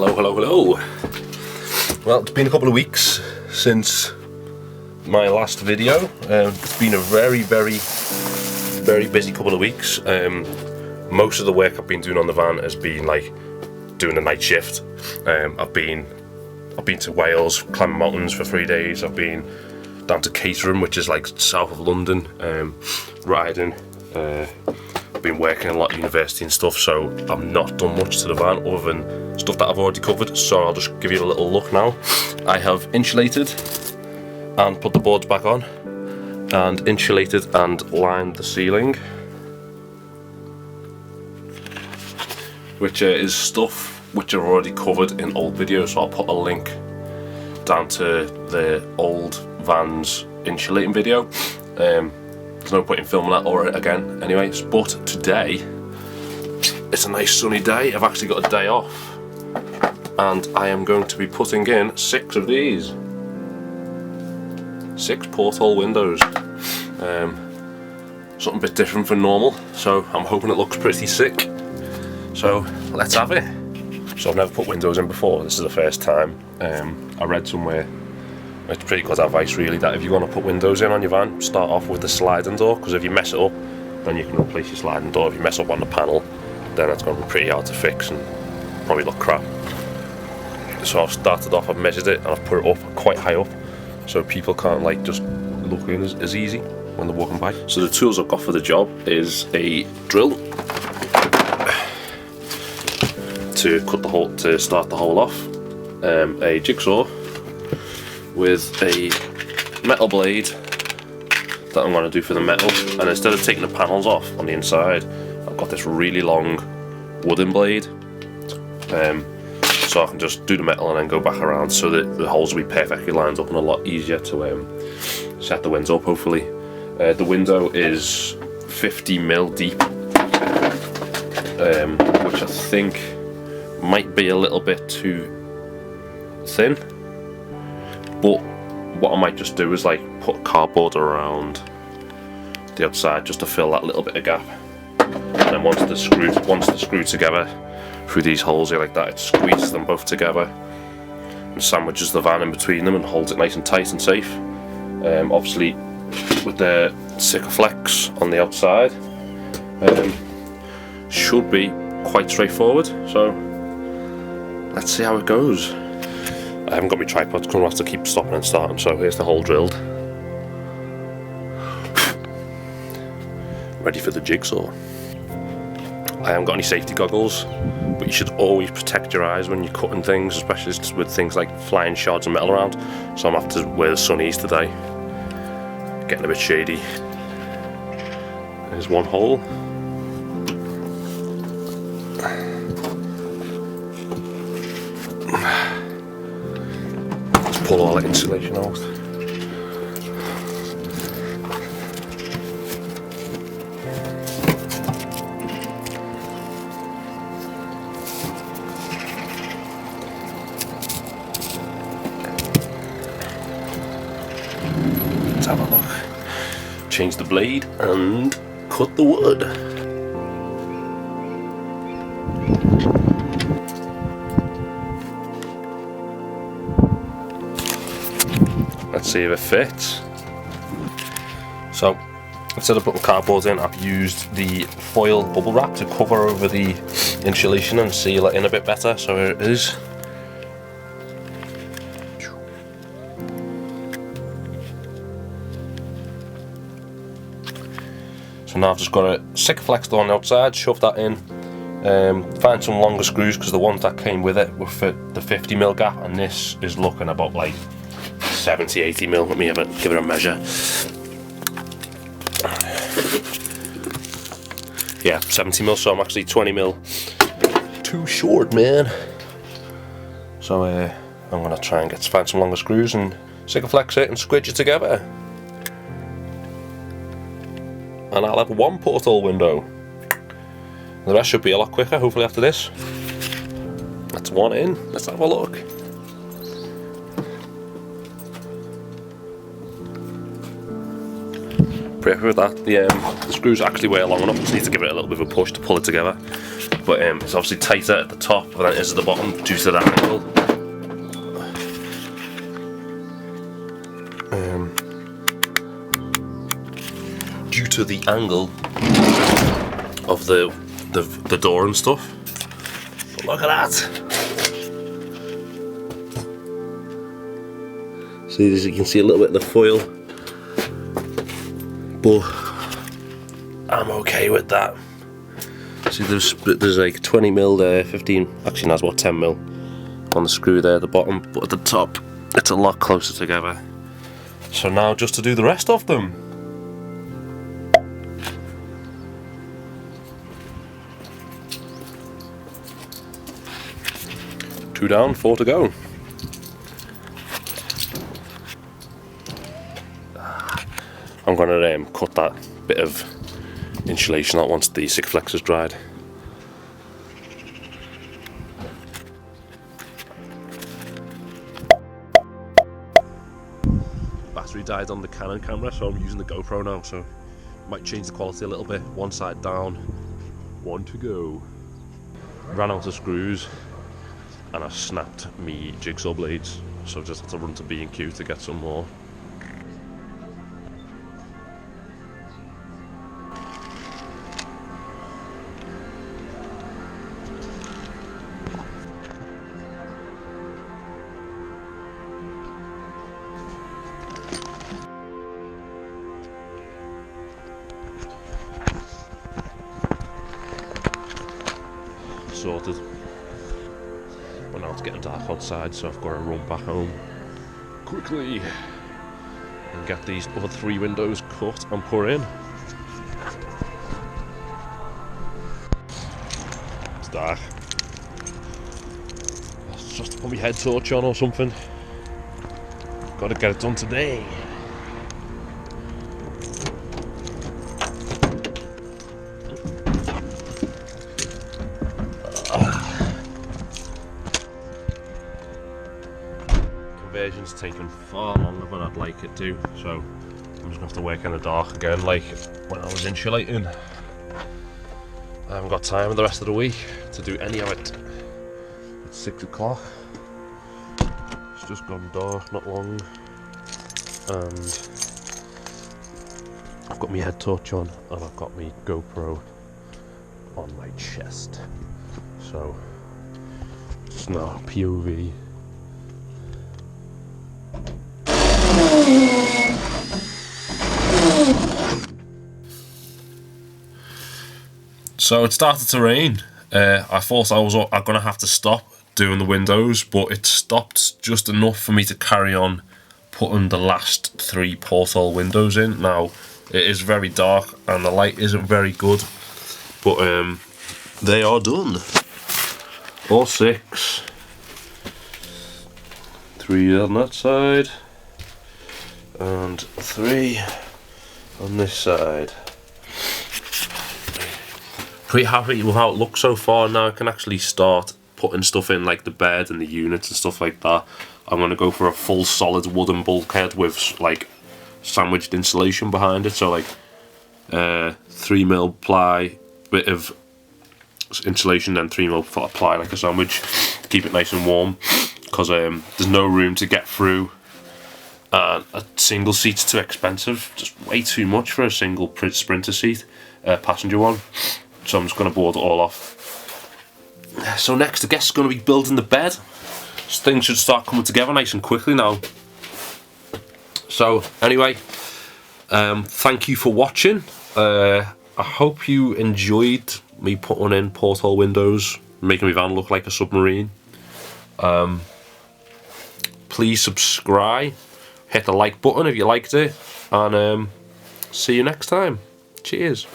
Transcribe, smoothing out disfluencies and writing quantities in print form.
Hello, hello, hello. Well, it's been a couple of weeks since my last video. It's been a very busy couple of weeks. Most of the work I've been doing on the van has been like doing a night shift. I've been to Wales, climbing mountains for 3 days. I've been down to Caterham, which is like south of London, riding. I've been working a lot at university and stuff, so I've not done much to the van other than stuff that I've already covered. So I'll just give you a little look now. I have insulated and put the boards back on, and insulated and lined the ceiling, which is stuff which I've already covered in old videos. So I'll put a link down to the old van's insulating video. There's no point in filming that or again anyways, but today it's a nice sunny day. I've actually got a day off and I am going to be putting in 6 of these. 6 porthole windows. Something a bit different from normal, so I'm hoping it looks pretty sick. So let's have it. So I've never put windows in before, this is the first time. I read somewhere, it's pretty good advice really, that if you want to put windows in on your van, start off with the sliding door, because if you mess it up, then you can replace your sliding door. If you mess up on the panel, then it's going to be pretty hard to fix and probably look crap. So I've started off, I've measured it and I've put it up quite high up, so people can't like just look in as easy when they're walking by. So the tools I've got for the job is a drill to cut the hole, to start the hole off, a jigsaw with a metal blade that I'm going to do for the metal, and instead of taking the panels off on the inside, I've got this really long wooden blade, so I can just do the metal and then go back around, so that the holes will be perfectly lined up and a lot easier to set the window up hopefully. The window is 50mm deep, which I think might be a little bit too thin, but what I might just do is like put cardboard around the outside just to fill that little bit of gap, and then once they're screwed together through these holes here like that, it squeezes them both together and sandwiches the van in between them and holds it nice and tight and safe. Obviously with the Sikaflex on the outside, should be quite straightforward, so let's see how it goes. I haven't got my tripod because I'll have to keep stopping and starting, so here's the hole drilled. Ready for the jigsaw. I haven't got any safety goggles, but you should always protect your eyes when you're cutting things, especially with things like flying shards of metal around. So I'm going to have to wear the sunnies today. Getting a bit shady. There's one hole. Let's pull all that insulation out. Let's have a look. Change the blade and cut the wood. Let's see if it fits. So instead of putting cardboard in, I've used the foil bubble wrap to cover over the insulation and seal it in a bit better. So here it is. So now I've just got a Sikaflex on the outside, shove that in, find some longer screws because the ones that came with it were for the 50mm gap, and this is looking about like 70-80mm. Let me give it a measure. Yeah, 70mm, so I'm actually 20mm too short, man. So I'm going to try and find some longer screws and Sikaflex it and squidge it together. And I'll have one porthole window. The rest should be a lot quicker, hopefully, after this. That's one in. Let's have a look. Pretty happy with that. The screws actually weigh long enough, just need to give it a little bit of a push to pull it together. but it's obviously tighter at the top than it is at the bottom due to that angle. Due to the angle of the door and stuff. But look at that! See, as you can see a little bit of the foil, but I'm okay with that. See, there's like 20 mil there, 15, actually that's about 10 mil on the screw there at the bottom, but at the top it's a lot closer together. So now just to do the rest of them. 2 down, 4 to go. I'm going to cut that bit of insulation out once the 6 flex is dried. Battery died on the Canon camera, so I'm using the GoPro now, so might change the quality a little bit. 1 side down, 1 to go. Ran out of screws and I snapped me jigsaw blades, so just had to run to B&Q to get some more. Sorted. But now it's getting dark outside, so I've got to run back home quickly and get these other 3 windows cut and put in. It's dark. Let's just put my head torch on or something. Gotta get it done today. Conversion's taken far longer than I'd like it to, so I'm just gonna have to work in the dark again like when I was insulating. I haven't got time the rest of the week to do any of it. It's 6 o'clock. It's just gone dark not long, and I've got my head torch on and I've got my GoPro on my chest. So it's now POV. So it started to rain. I thought I was going to have to stop doing the windows, but it stopped just enough for me to carry on putting the last 3 porthole windows in. Now, it is very dark and the light isn't very good, but they are done. All 6. 3 on that side, and 3 on this side. Pretty happy with how it looks so far. Now I can actually start putting stuff in, like the bed and the units and stuff like that. I'm going to go for a full solid wooden bulkhead with like sandwiched insulation behind it, so like 3 mil ply, bit of insulation, then 3 mil ply like a sandwich to keep it nice and warm, because there's no room to get through, and a single seat's too expensive, just way too much for a single Sprinter seat, passenger one. So I'm just going to board it all off. So next I guess is going to be building the bed. So things should start coming together nice and quickly now. So anyway, thank you for watching. I hope you enjoyed me putting in porthole windows, making my van look like a submarine. Please subscribe, hit the like button if you liked it, and see you next time. Cheers.